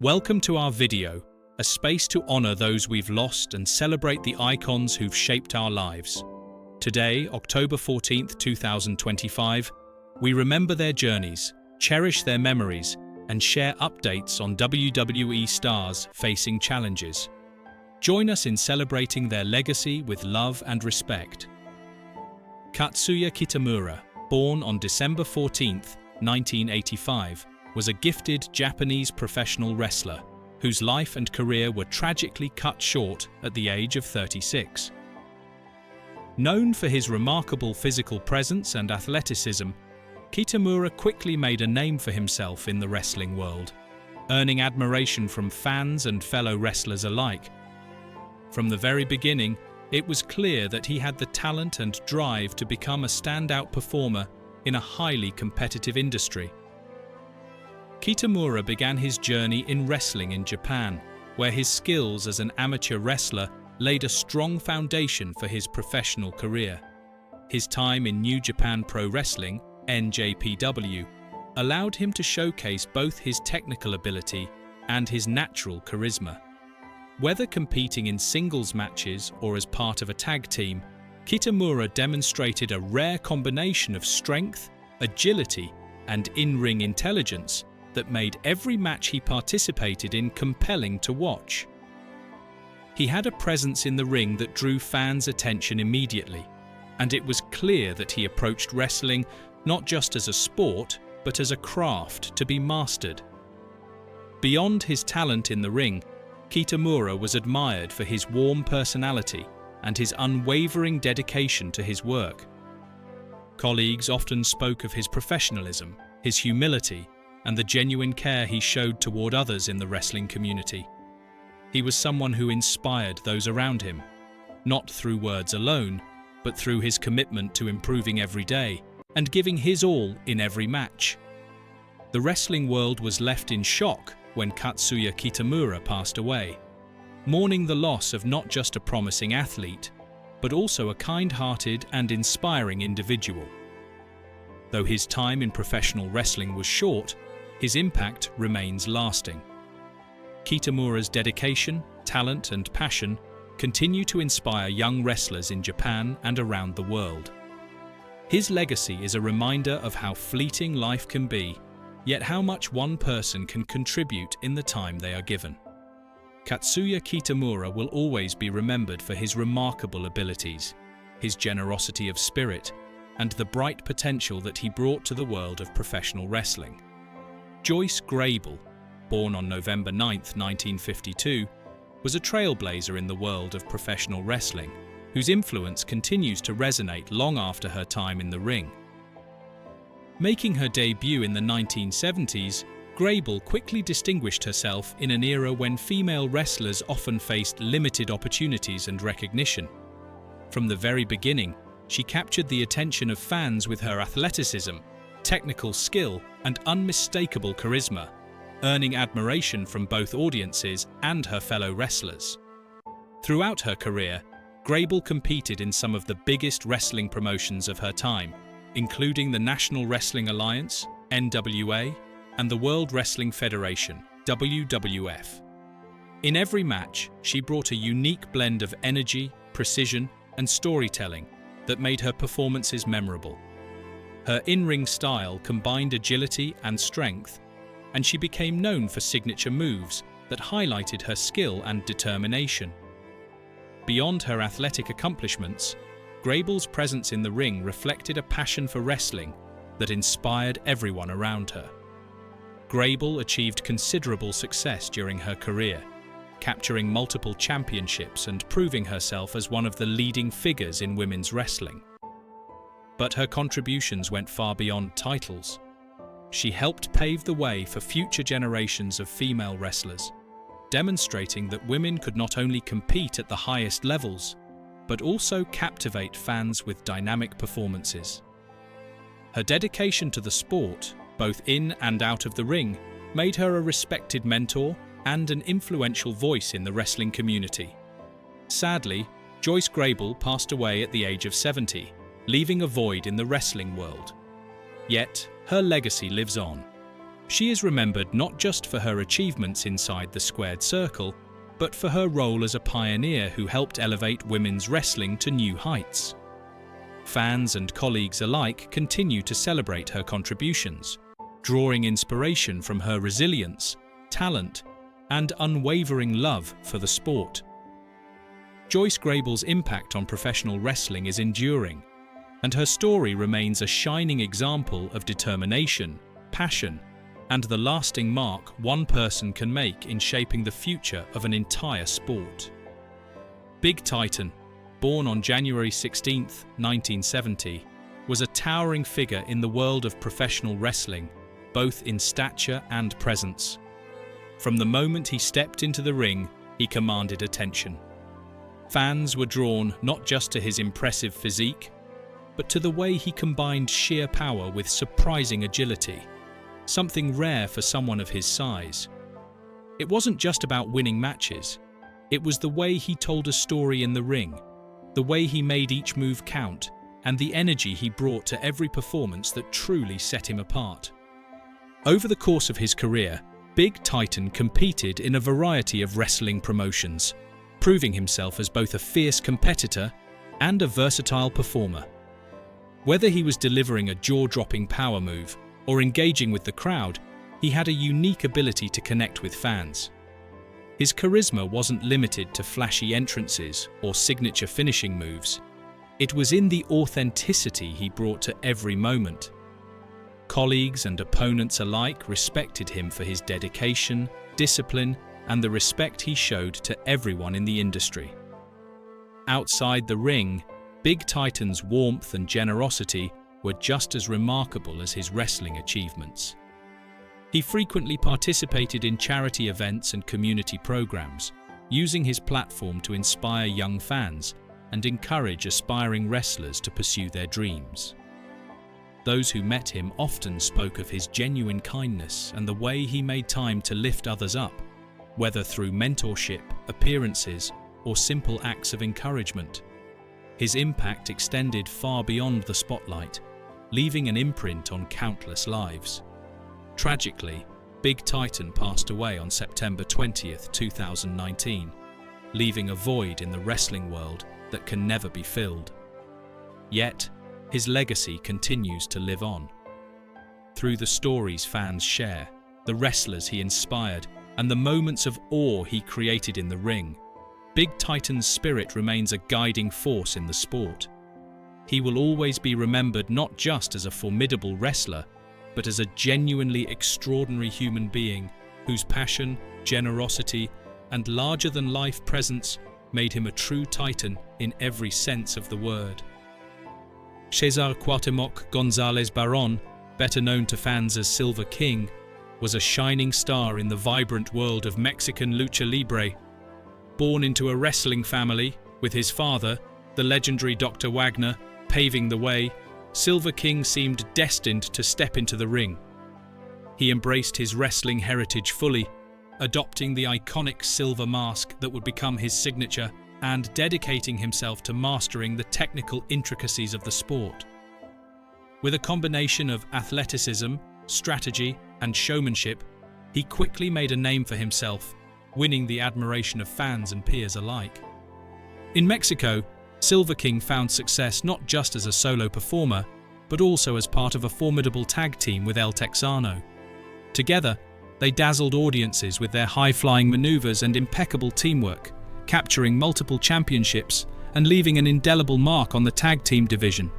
Welcome to our video, a space to honor those we've lost and celebrate the icons who've shaped our lives. Today, October 14th, 2025, we remember their journeys, cherish their memories, and share updates on WWE stars facing challenges. Join us in celebrating their legacy with love and respect. Katsuya Kitamura, born on December 14th, 1985, was a gifted Japanese professional wrestler whose life and career were tragically cut short at the age of 36. Known for his remarkable physical presence and athleticism, Kitamura quickly made a name for himself in the wrestling world, earning admiration from fans and fellow wrestlers alike. From the very beginning, it was clear that he had the talent and drive to become a standout performer in a highly competitive industry. Kitamura began his journey in wrestling in Japan, where his skills as an amateur wrestler laid a strong foundation for his professional career. His time in New Japan Pro Wrestling, NJPW, allowed him to showcase both his technical ability and his natural charisma. Whether competing in singles matches or as part of a tag team, Kitamura demonstrated a rare combination of strength, agility, and in-ring intelligence that made every match he participated in compelling to watch. He had a presence in the ring that drew fans' attention immediately, and it was clear that he approached wrestling not just as a sport, but as a craft to be mastered. Beyond his talent in the ring, Kitamura was admired for his warm personality and his unwavering dedication to his work. Colleagues often spoke of his professionalism, his humility, and the genuine care he showed toward others in the wrestling community. He was someone who inspired those around him, not through words alone, but through his commitment to improving every day and giving his all in every match. The wrestling world was left in shock when Katsuya Kitamura passed away, mourning the loss of not just a promising athlete, but also a kind-hearted and inspiring individual. Though his time in professional wrestling was short, his impact remains lasting. Kitamura's dedication, talent, and passion continue to inspire young wrestlers in Japan and around the world. His legacy is a reminder of how fleeting life can be, yet how much one person can contribute in the time they are given. Katsuya Kitamura will always be remembered for his remarkable abilities, his generosity of spirit, and the bright potential that he brought to the world of professional wrestling. Joyce Grable, born on November 9, 1952, was a trailblazer in the world of professional wrestling, whose influence continues to resonate long after her time in the ring. Making her debut in the 1970s, Grable quickly distinguished herself in an era when female wrestlers often faced limited opportunities and recognition. From the very beginning, she captured the attention of fans with her athleticism, technical skill, and unmistakable charisma, earning admiration from both audiences and her fellow wrestlers. Throughout her career, Grable competed in some of the biggest wrestling promotions of her time, including the National Wrestling Alliance, NWA, and the World Wrestling Federation, WWF. In every match, she brought a unique blend of energy, precision, and storytelling that made her performances memorable. Her in-ring style combined agility and strength, and she became known for signature moves that highlighted her skill and determination. Beyond her athletic accomplishments, Grable's presence in the ring reflected a passion for wrestling that inspired everyone around her. Grable achieved considerable success during her career, capturing multiple championships and proving herself as one of the leading figures in women's wrestling. But her contributions went far beyond titles. She helped pave the way for future generations of female wrestlers, demonstrating that women could not only compete at the highest levels, but also captivate fans with dynamic performances. Her dedication to the sport, both in and out of the ring, made her a respected mentor and an influential voice in the wrestling community. Sadly, Joyce Grable passed away at the age of 70, leaving a void in the wrestling world. Yet, her legacy lives on. She is remembered not just for her achievements inside the squared circle, but for her role as a pioneer who helped elevate women's wrestling to new heights. Fans and colleagues alike continue to celebrate her contributions, drawing inspiration from her resilience, talent, and unwavering love for the sport. Joyce Grable's impact on professional wrestling is enduring, and her story remains a shining example of determination, passion, and the lasting mark one person can make in shaping the future of an entire sport. Big Titan, born on January 16, 1970, was a towering figure in the world of professional wrestling, both in stature and presence. From the moment he stepped into the ring, he commanded attention. Fans were drawn not just to his impressive physique, but to the way he combined sheer power with surprising agility, something rare for someone of his size. It wasn't just about winning matches, it was the way he told a story in the ring, the way he made each move count, and the energy he brought to every performance that truly set him apart. Over the course of his career, Big Titan competed in a variety of wrestling promotions, proving himself as both a fierce competitor and a versatile performer. Whether he was delivering a jaw-dropping power move or engaging with the crowd, he had a unique ability to connect with fans. His charisma wasn't limited to flashy entrances or signature finishing moves. It was in the authenticity he brought to every moment. Colleagues and opponents alike respected him for his dedication, discipline, and the respect he showed to everyone in the industry. Outside the ring, Big Titan's warmth and generosity were just as remarkable as his wrestling achievements. He frequently participated in charity events and community programs, using his platform to inspire young fans and encourage aspiring wrestlers to pursue their dreams. Those who met him often spoke of his genuine kindness and the way he made time to lift others up, whether through mentorship, appearances, or simple acts of encouragement. His impact extended far beyond the spotlight, leaving an imprint on countless lives. Tragically, Big Titan passed away on September 20, 2019, leaving a void in the wrestling world that can never be filled. Yet, his legacy continues to live on. Through the stories fans share, the wrestlers he inspired, and the moments of awe he created in the ring, Big Titan's spirit remains a guiding force in the sport. He will always be remembered not just as a formidable wrestler, but as a genuinely extraordinary human being whose passion, generosity, and larger-than-life presence made him a true titan in every sense of the word. Cesar Cuauhtemoc González Barón, better known to fans as Silver King, was a shining star in the vibrant world of Mexican lucha libre. Born into a wrestling family, with his father, the legendary Dr. Wagner, paving the way, Silver King seemed destined to step into the ring. He embraced his wrestling heritage fully, adopting the iconic silver mask that would become his signature and dedicating himself to mastering the technical intricacies of the sport. With a combination of athleticism, strategy, and showmanship, he quickly made a name for himself, winning the admiration of fans and peers alike. In Mexico, Silver King found success not just as a solo performer, but also as part of a formidable tag team with El Texano. Together, they dazzled audiences with their high-flying maneuvers and impeccable teamwork, capturing multiple championships and leaving an indelible mark on the tag team division.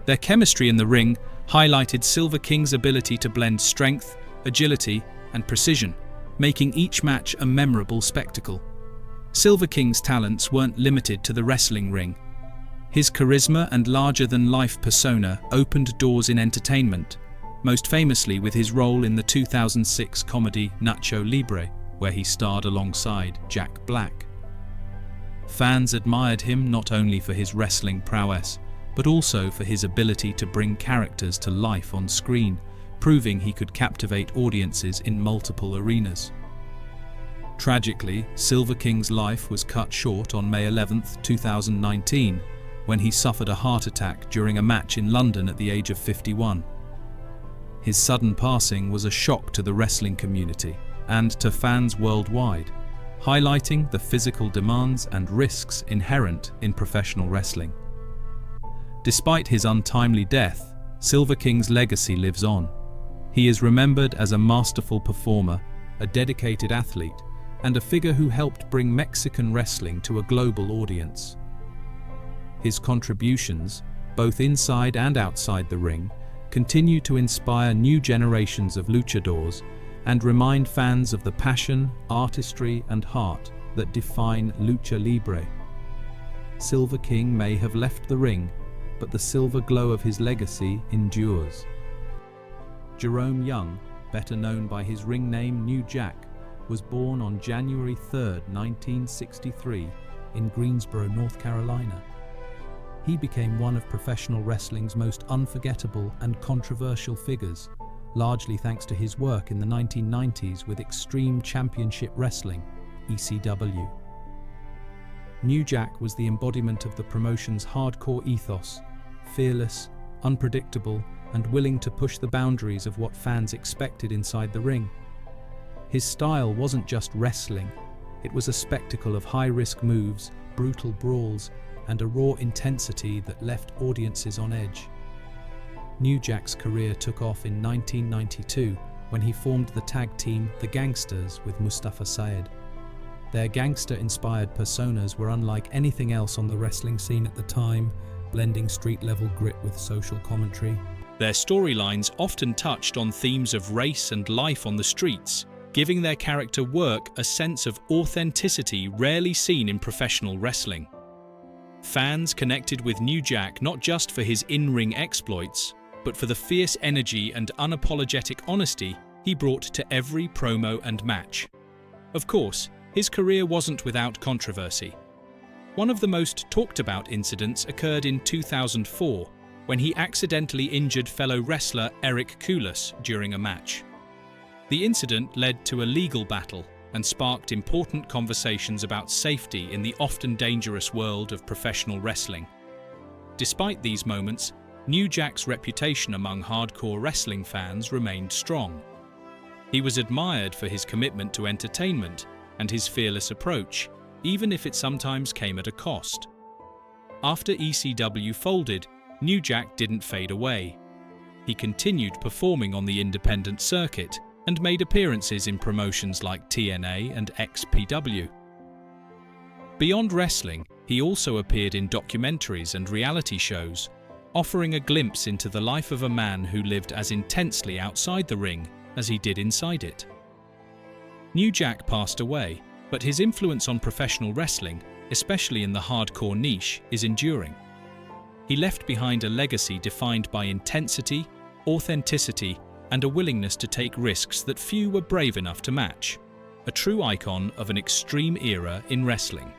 Their chemistry in the ring highlighted Silver King's ability to blend strength, agility, and precision, making each match a memorable spectacle. Silver King's talents weren't limited to the wrestling ring. His charisma and larger-than-life persona opened doors in entertainment, most famously with his role in the 2006 comedy Nacho Libre, where he starred alongside Jack Black. Fans admired him not only for his wrestling prowess, but also for his ability to bring characters to life on screen, proving he could captivate audiences in multiple arenas. Tragically, Silver King's life was cut short on May 11, 2019, when he suffered a heart attack during a match in London at the age of 51. His sudden passing was a shock to the wrestling community and to fans worldwide, highlighting the physical demands and risks inherent in professional wrestling. Despite his untimely death, Silver King's legacy lives on. He is remembered as a masterful performer, a dedicated athlete, and a figure who helped bring Mexican wrestling to a global audience. His contributions, both inside and outside the ring, continue to inspire new generations of luchadors and remind fans of the passion, artistry, and heart that define lucha libre. Silver King may have left the ring, but the silver glow of his legacy endures. Jerome Young, better known by his ring name New Jack, was born on January 3, 1963, in Greensboro, North Carolina. He became one of professional wrestling's most unforgettable and controversial figures, largely thanks to his work in the 1990s with Extreme Championship Wrestling, ECW. New Jack was the embodiment of the promotion's hardcore ethos, fearless, unpredictable, and willing to push the boundaries of what fans expected inside the ring. His style wasn't just wrestling, it was a spectacle of high-risk moves, brutal brawls, and a raw intensity that left audiences on edge. New Jack's career took off in 1992 when he formed the tag team The Gangsters with Mustafa Sayed. Their gangster-inspired personas were unlike anything else on the wrestling scene at the time, blending street-level grit with social commentary. Their storylines often touched on themes of race and life on the streets, giving their character work a sense of authenticity rarely seen in professional wrestling. Fans connected with New Jack not just for his in-ring exploits, but for the fierce energy and unapologetic honesty he brought to every promo and match. Of course, his career wasn't without controversy. One of the most talked about incidents occurred in 2004, when he accidentally injured fellow wrestler Eric Koulis during a match. The incident led to a legal battle and sparked important conversations about safety in the often dangerous world of professional wrestling. Despite these moments, New Jack's reputation among hardcore wrestling fans remained strong. He was admired for his commitment to entertainment and his fearless approach, even if it sometimes came at a cost. After ECW folded, New Jack didn't fade away. He continued performing on the independent circuit and made appearances in promotions like TNA and XPW. Beyond wrestling, he also appeared in documentaries and reality shows, offering a glimpse into the life of a man who lived as intensely outside the ring as he did inside it. New Jack passed away, but his influence on professional wrestling, especially in the hardcore niche, is enduring. He left behind a legacy defined by intensity, authenticity, and a willingness to take risks that few were brave enough to match, a true icon of an extreme era in wrestling.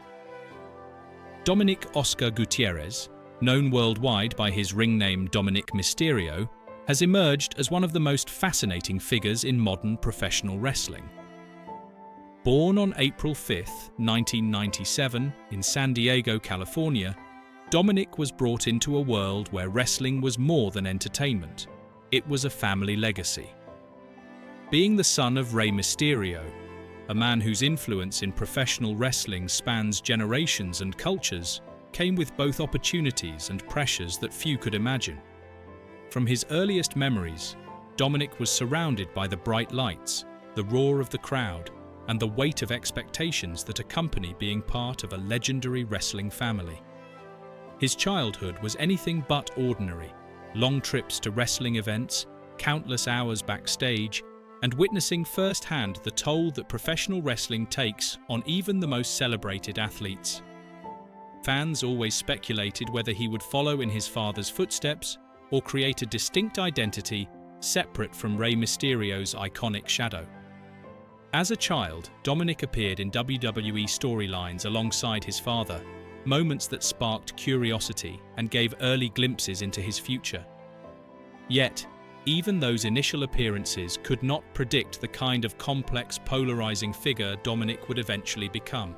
Dominic Oscar Gutierrez, known worldwide by his ring name Dominic Mysterio, has emerged as one of the most fascinating figures in modern professional wrestling. Born on April 5, 1997, in San Diego, California, Dominic was brought into a world where wrestling was more than entertainment. It was a family legacy. Being the son of Rey Mysterio, a man whose influence in professional wrestling spans generations and cultures, came with both opportunities and pressures that few could imagine. From his earliest memories, Dominic was surrounded by the bright lights, the roar of the crowd, and the weight of expectations that accompany being part of a legendary wrestling family. His childhood was anything but ordinary. Long trips to wrestling events, countless hours backstage, and witnessing firsthand the toll that professional wrestling takes on even the most celebrated athletes. Fans always speculated whether he would follow in his father's footsteps or create a distinct identity separate from Rey Mysterio's iconic shadow. As a child, Dominic appeared in WWE storylines alongside his father, moments that sparked curiosity and gave early glimpses into his future. Yet, even those initial appearances could not predict the kind of complex, polarizing figure Dominic would eventually become.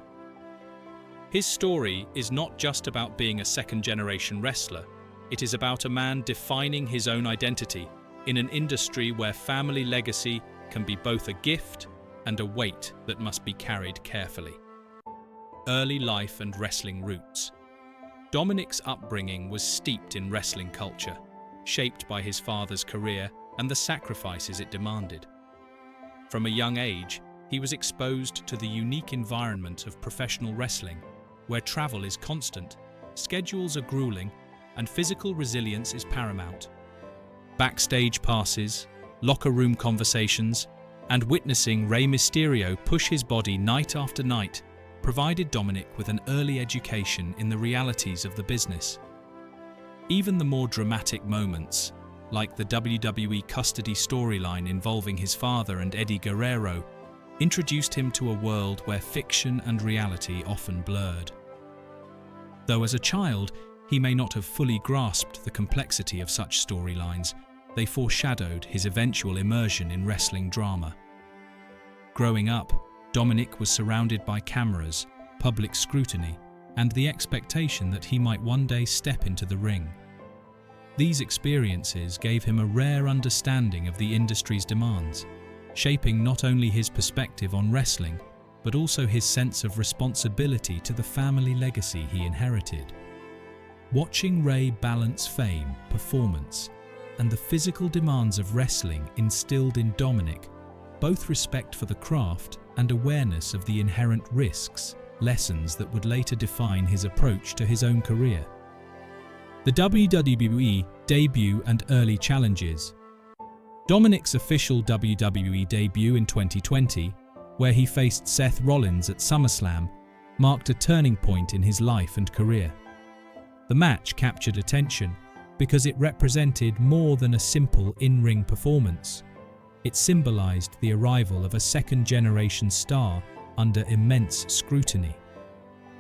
His story is not just about being a second-generation wrestler. It is about a man defining his own identity in an industry where family legacy can be both a gift and a weight that must be carried carefully. Early life and wrestling roots. Dominic's upbringing was steeped in wrestling culture, shaped by his father's career and the sacrifices it demanded. From a young age, he was exposed to the unique environment of professional wrestling, where travel is constant, schedules are grueling, and physical resilience is paramount. Backstage passes, locker room conversations, and witnessing Rey Mysterio push his body night after night provided Dominic with an early education in the realities of the business. Even the more dramatic moments, like the WWE custody storyline involving his father and Eddie Guerrero, introduced him to a world where fiction and reality often blurred. Though as a child, he may not have fully grasped the complexity of such storylines, they foreshadowed his eventual immersion in wrestling drama. Growing up, Dominic was surrounded by cameras, public scrutiny, and the expectation that he might one day step into the ring. These experiences gave him a rare understanding of the industry's demands, shaping not only his perspective on wrestling, but also his sense of responsibility to the family legacy he inherited. Watching Rey balance fame, performance, and the physical demands of wrestling instilled in Dominic both respect for the craft and awareness of the inherent risks, lessons that would later define his approach to his own career. The WWE debut and early challenges. Dominic's official WWE debut in 2020, where he faced Seth Rollins at SummerSlam, marked a turning point in his life and career. The match captured attention because it represented more than a simple in-ring performance. It symbolized the arrival of a second-generation star under immense scrutiny.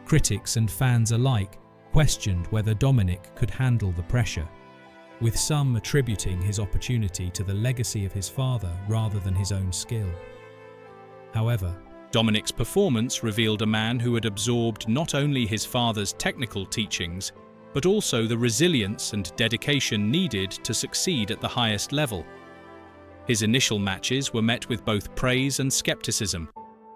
Critics and fans alike questioned whether Dominic could handle the pressure, with some attributing his opportunity to the legacy of his father rather than his own skill. However, Dominic's performance revealed a man who had absorbed not only his father's technical teachings, but also the resilience and dedication needed to succeed at the highest level. His initial matches were met with both praise and skepticism,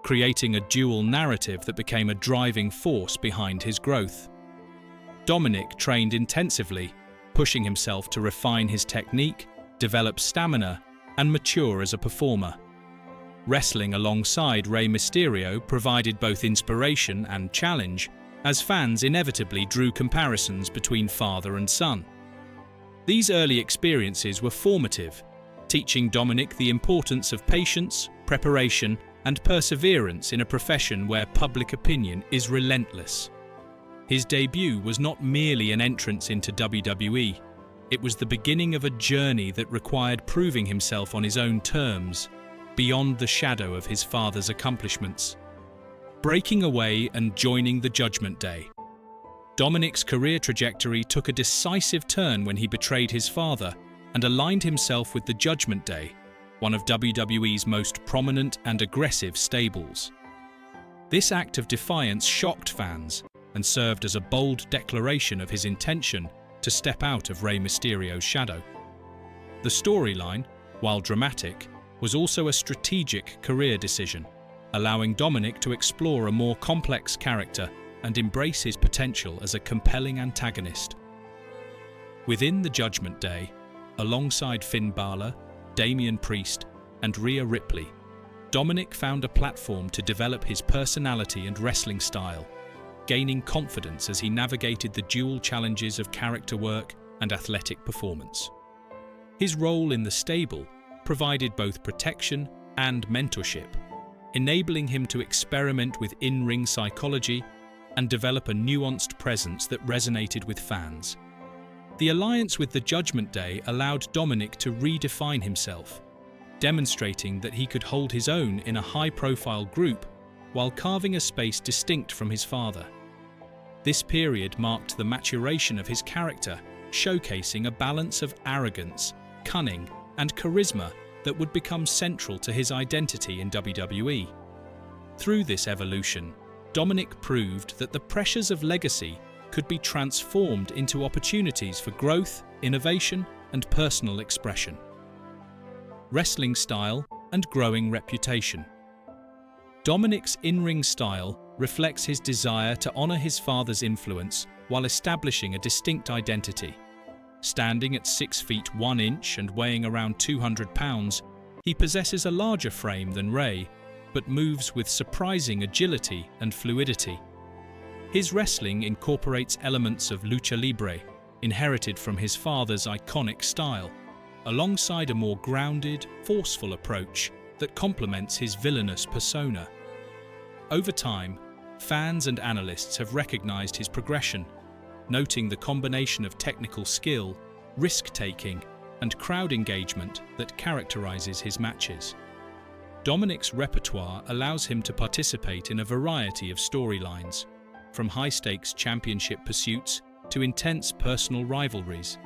creating a dual narrative that became a driving force behind his growth. Dominic trained intensively, pushing himself to refine his technique, develop stamina, and mature as a performer. Wrestling alongside Rey Mysterio provided both inspiration and challenge, as fans inevitably drew comparisons between father and son. These early experiences were formative, teaching Dominic the importance of patience, preparation, and perseverance in a profession where public opinion is relentless. His debut was not merely an entrance into WWE, it was the beginning of a journey that required proving himself on his own terms, beyond the shadow of his father's accomplishments. Breaking away and joining the Judgment Day. Dominic's career trajectory took a decisive turn when he betrayed his father and aligned himself with the Judgment Day, one of WWE's most prominent and aggressive stables. This act of defiance shocked fans and served as a bold declaration of his intention to step out of Rey Mysterio's shadow. The storyline, while dramatic, was also a strategic career decision, allowing Dominic to explore a more complex character and embrace his potential as a compelling antagonist. Within the Judgment Day, alongside Finn Balor, Damian Priest, and Rhea Ripley, Dominic found a platform to develop his personality and wrestling style, gaining confidence as he navigated the dual challenges of character work and athletic performance. His role in the stable provided both protection and mentorship, enabling him to experiment with in-ring psychology and develop a nuanced presence that resonated with fans. The alliance with the Judgment Day allowed Dominic to redefine himself, demonstrating that he could hold his own in a high-profile group while carving a space distinct from his father. This period marked the maturation of his character, showcasing a balance of arrogance, cunning, and charisma that would become central to his identity in WWE. Through this evolution, Dominic proved that the pressures of legacy could be transformed into opportunities for growth, innovation, and personal expression. wrestling style, and growing reputation. Dominic's in-ring style reflects his desire to honor his father's influence while establishing a distinct identity. Standing at 6 feet 1 inch and weighing around 200 pounds, he possesses a larger frame than Rey, but moves with surprising agility and fluidity. His wrestling incorporates elements of lucha libre, inherited from his father's iconic style, alongside a more grounded, forceful approach that complements his villainous persona. Over time, fans and analysts have recognized his progression, noting the combination of technical skill, risk-taking, and crowd engagement that characterizes his matches. Dominic's repertoire allows him to participate in a variety of storylines, from high-stakes championship pursuits to intense personal rivalries,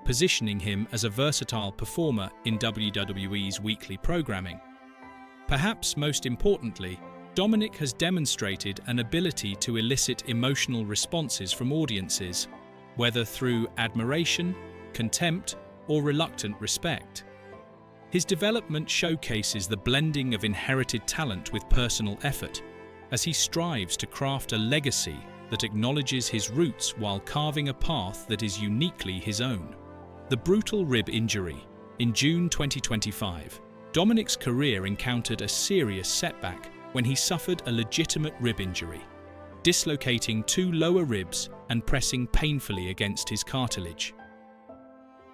positioning him as a versatile performer in WWE's weekly programming. Perhaps most importantly, Dominic has demonstrated an ability to elicit emotional responses from audiences, whether through admiration, contempt, or reluctant respect. His development showcases the blending of inherited talent with personal effort, as he strives to craft a legacy that acknowledges his roots while carving a path that is uniquely his own. The brutal rib injury. In June 2025, Dominic's career encountered a serious setback when he suffered a legitimate rib injury, dislocating 2 lower ribs and pressing painfully against his cartilage.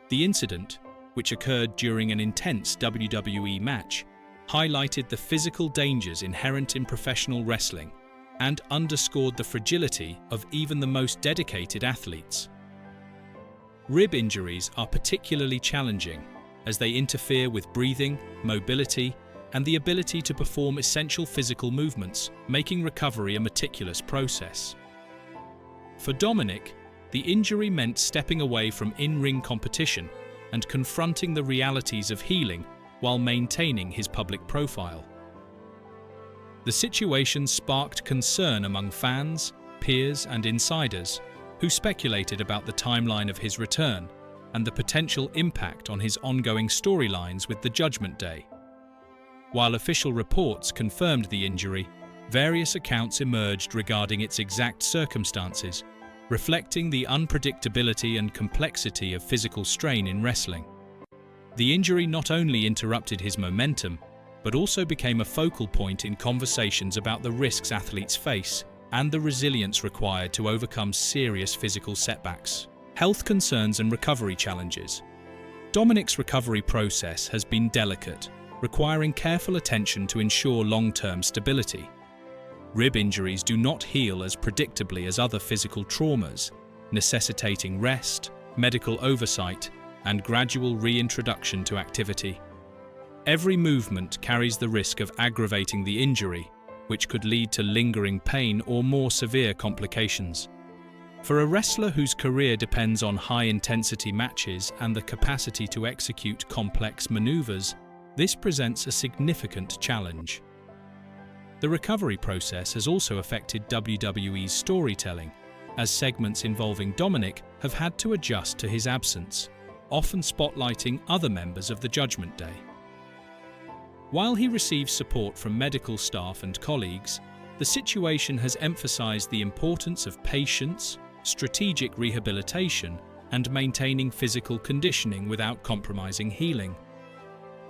The incident, which occurred during an intense WWE match, highlighted the physical dangers inherent in professional wrestling and underscored the fragility of even the most dedicated athletes. Rib injuries are particularly challenging as they interfere with breathing, mobility, and the ability to perform essential physical movements, making recovery a meticulous process. For Dominic, the injury meant stepping away from in-ring competition and confronting the realities of healing while maintaining his public profile. The situation sparked concern among fans, peers, and insiders, who speculated about the timeline of his return and the potential impact on his ongoing storylines with the Judgment Day. While official reports confirmed the injury, various accounts emerged regarding its exact circumstances, reflecting the unpredictability and complexity of physical strain in wrestling. The injury not only interrupted his momentum, but also became a focal point in conversations about the risks athletes face and the resilience required to overcome serious physical setbacks. Health concerns and recovery challenges. Dominic's recovery process has been delicate, requiring careful attention to ensure long-term stability. Rib injuries do not heal as predictably as other physical traumas, necessitating rest, medical oversight, and gradual reintroduction to activity. Every movement carries the risk of aggravating the injury, which could lead to lingering pain or more severe complications. For a wrestler whose career depends on high-intensity matches and the capacity to execute complex maneuvers, this presents a significant challenge. The recovery process has also affected WWE's storytelling, as segments involving Dominic have had to adjust to his absence, often spotlighting other members of the Judgment Day. While he receives support from medical staff and colleagues, the situation has emphasized the importance of patience, strategic rehabilitation, and maintaining physical conditioning without compromising healing.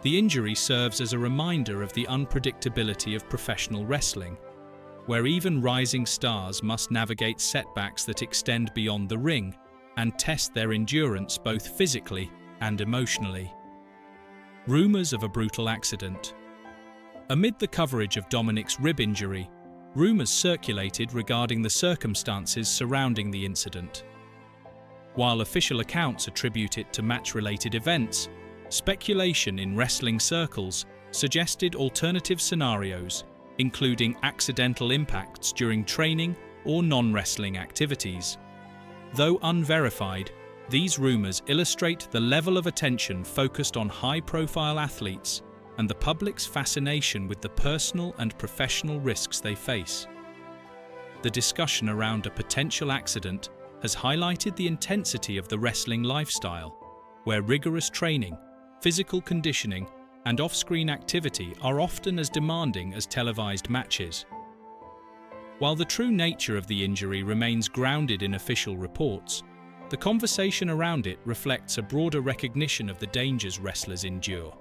The injury serves as a reminder of the unpredictability of professional wrestling, where even rising stars must navigate setbacks that extend beyond the ring and test their endurance both physically and emotionally. Rumors of a brutal accident. Amid the coverage of Dominic's rib injury, rumors circulated regarding the circumstances surrounding the incident. While official accounts attribute it to match-related events, speculation in wrestling circles suggested alternative scenarios, including accidental impacts during training or non-wrestling activities. Though unverified, these rumors illustrate the level of attention focused on high-profile athletes and the public's fascination with the personal and professional risks they face. The discussion around a potential accident has highlighted the intensity of the wrestling lifestyle, where rigorous training, physical conditioning, and off-screen activity are often as demanding as televised matches. While the true nature of the injury remains grounded in official reports, the conversation around it reflects a broader recognition of the dangers wrestlers endure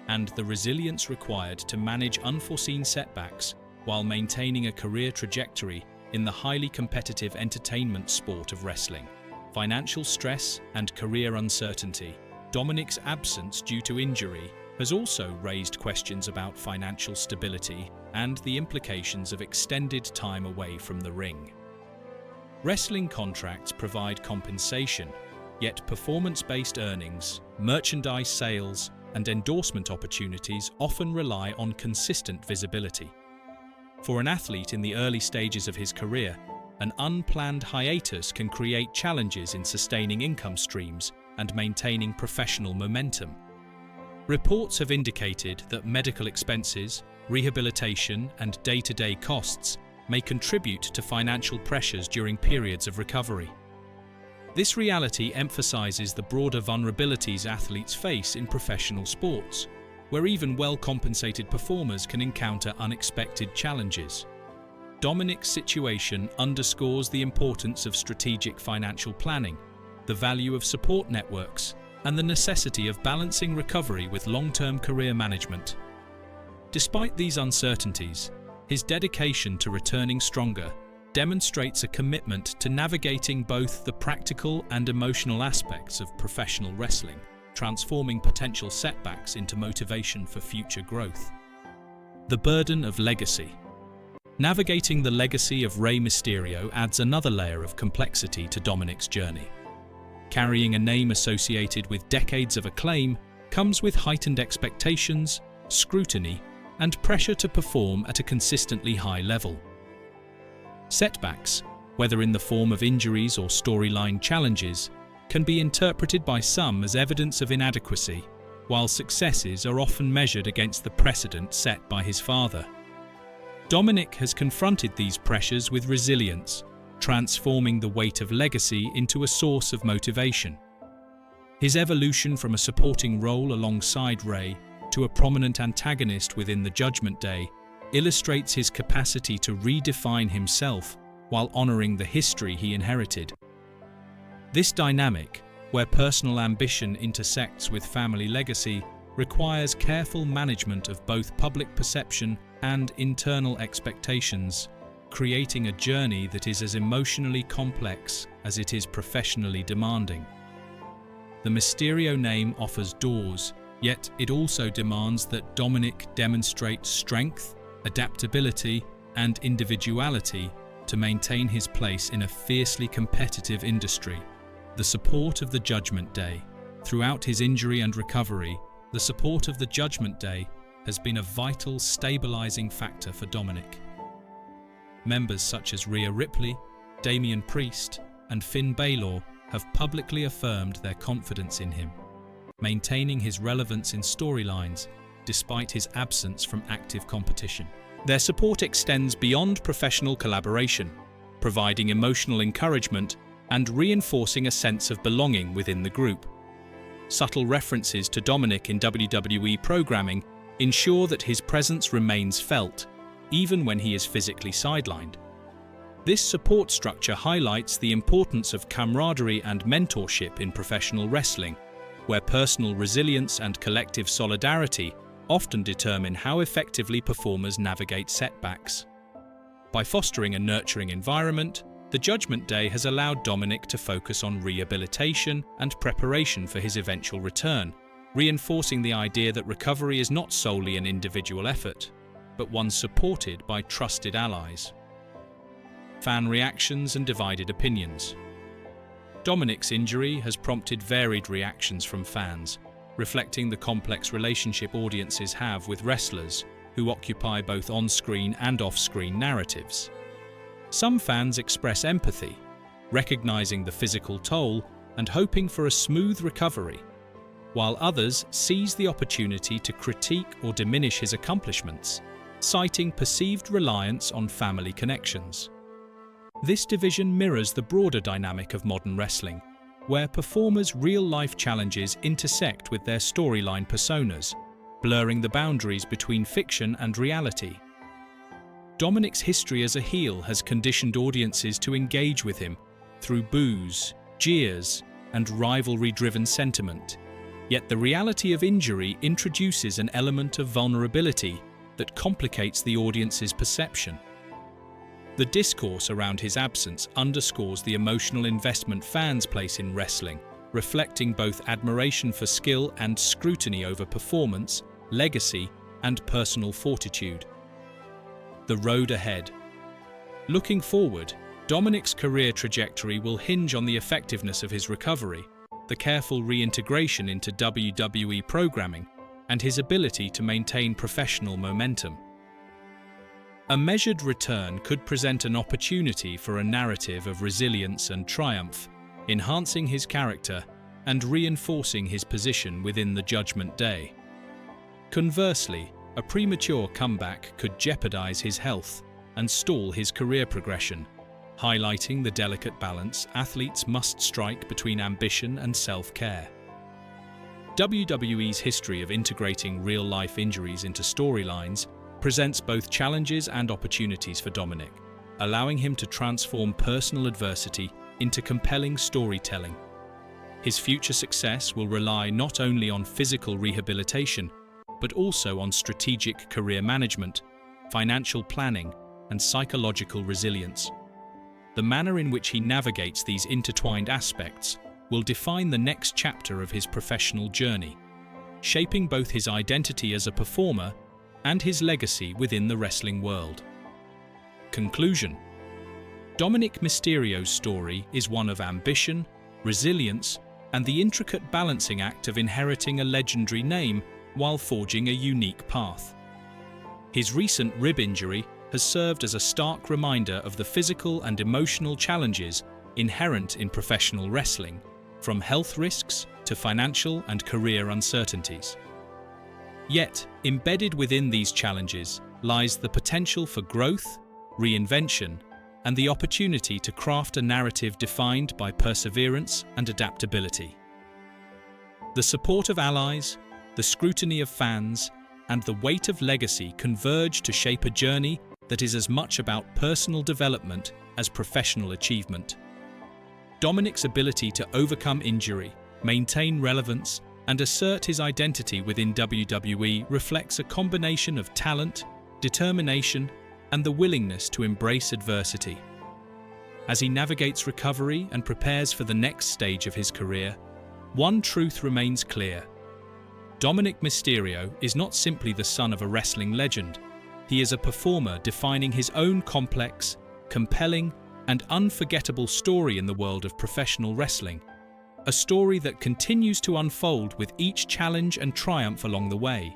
and the resilience required to manage unforeseen setbacks while maintaining a career trajectory in the highly competitive entertainment sport of wrestling. Financial stress and career uncertainty. Dominic's absence due to injury has also raised questions about financial stability and the implications of extended time away from the ring. Wrestling contracts provide compensation, yet performance-based earnings, merchandise sales, and endorsement opportunities often rely on consistent visibility. For an athlete in the early stages of his career, an unplanned hiatus can create challenges in sustaining income streams and maintaining professional momentum. Reports have indicated that medical expenses, rehabilitation, and day-to-day costs may contribute to financial pressures during periods of recovery. This reality emphasizes the broader vulnerabilities athletes face in professional sports, where even well-compensated performers can encounter unexpected challenges. Dominic's situation underscores the importance of strategic financial planning, the value of support networks, and the necessity of balancing recovery with long-term career management. Despite these uncertainties, his dedication to returning stronger demonstrates a commitment to navigating both the practical and emotional aspects of professional wrestling, transforming potential setbacks into motivation for future growth. The burden of legacy. Navigating the legacy of Rey Mysterio adds another layer of complexity to Dominic's journey. Carrying a name associated with decades of acclaim comes with heightened expectations, scrutiny, and pressure to perform at a consistently high level. Setbacks, whether in the form of injuries or storyline challenges, can be interpreted by some as evidence of inadequacy, while successes are often measured against the precedent set by his father. Dominic has confronted these pressures with resilience, transforming the weight of legacy into a source of motivation. His evolution from a supporting role alongside Rey to a prominent antagonist within the Judgment Day illustrates his capacity to redefine himself while honoring the history he inherited. This dynamic, where personal ambition intersects with family legacy, requires careful management of both public perception and internal expectations, creating a journey that is as emotionally complex as it is professionally demanding. The Mysterio name offers doors, yet it also demands that Dominic demonstrate strength, adaptability, and individuality to maintain his place in a fiercely competitive industry. The support of the Judgment Day. Throughout his injury and recovery, the support of the Judgment Day has been a vital stabilizing factor for Dominic. Members such as Rhea Ripley, Damian Priest, and Finn Balor have publicly affirmed their confidence in him, maintaining his relevance in storylines despite his absence from active competition. Their support extends beyond professional collaboration, providing emotional encouragement and reinforcing a sense of belonging within the group. Subtle references to Dominic in WWE programming ensure that his presence remains felt, even when he is physically sidelined. This support structure highlights the importance of camaraderie and mentorship in professional wrestling, where personal resilience and collective solidarity often determine how effectively performers navigate setbacks. By fostering a nurturing environment, the Judgment Day has allowed Dominic to focus on rehabilitation and preparation for his eventual return, reinforcing the idea that recovery is not solely an individual effort, but one supported by trusted allies. Fan reactions and divided opinions. Dominic's injury has prompted varied reactions from fans, reflecting the complex relationship audiences have with wrestlers who occupy both on-screen and off-screen narratives. Some fans express empathy, recognizing the physical toll and hoping for a smooth recovery, while others seize the opportunity to critique or diminish his accomplishments, citing perceived reliance on family connections. This division mirrors the broader dynamic of modern wrestling, where performers' real-life challenges intersect with their storyline personas, blurring the boundaries between fiction and reality. Dominic's history as a heel has conditioned audiences to engage with him through boos, jeers, and rivalry-driven sentiment. Yet the reality of injury introduces an element of vulnerability that complicates the audience's perception. The discourse around his absence underscores the emotional investment fans place in wrestling, reflecting both admiration for skill and scrutiny over performance, legacy, and personal fortitude. The road ahead. Looking forward, Dominic's career trajectory will hinge on the effectiveness of his recovery, the careful reintegration into WWE programming, and his ability to maintain professional momentum. A measured return could present an opportunity for a narrative of resilience and triumph, enhancing his character and reinforcing his position within the Judgment Day. Conversely, a premature comeback could jeopardize his health and stall his career progression, highlighting the delicate balance athletes must strike between ambition and self-care. WWE's history of integrating real-life injuries into storylines presents both challenges and opportunities for Dominic, allowing him to transform personal adversity into compelling storytelling. His future success will rely not only on physical rehabilitation, but also on strategic career management, financial planning, and psychological resilience. The manner in which he navigates these intertwined aspects will define the next chapter of his professional journey, shaping both his identity as a performer and his legacy within the wrestling world. Conclusion. Dominic Mysterio's story is one of ambition, resilience, and the intricate balancing act of inheriting a legendary name while forging a unique path. His recent rib injury has served as a stark reminder of the physical and emotional challenges inherent in professional wrestling, from health risks to financial and career uncertainties. Yet, embedded within these challenges lies the potential for growth, reinvention, and the opportunity to craft a narrative defined by perseverance and adaptability. The support of allies, the scrutiny of fans, and the weight of legacy converge to shape a journey that is as much about personal development as professional achievement. Dominic's ability to overcome injury, maintain relevance, and assert his identity within WWE reflects a combination of talent, determination, and the willingness to embrace adversity. As he navigates recovery and prepares for the next stage of his career, one truth remains clear. Dominic Mysterio is not simply the son of a wrestling legend. He is a performer defining his own complex, compelling, and unforgettable story in the world of professional wrestling. A story that continues to unfold with each challenge and triumph along the way.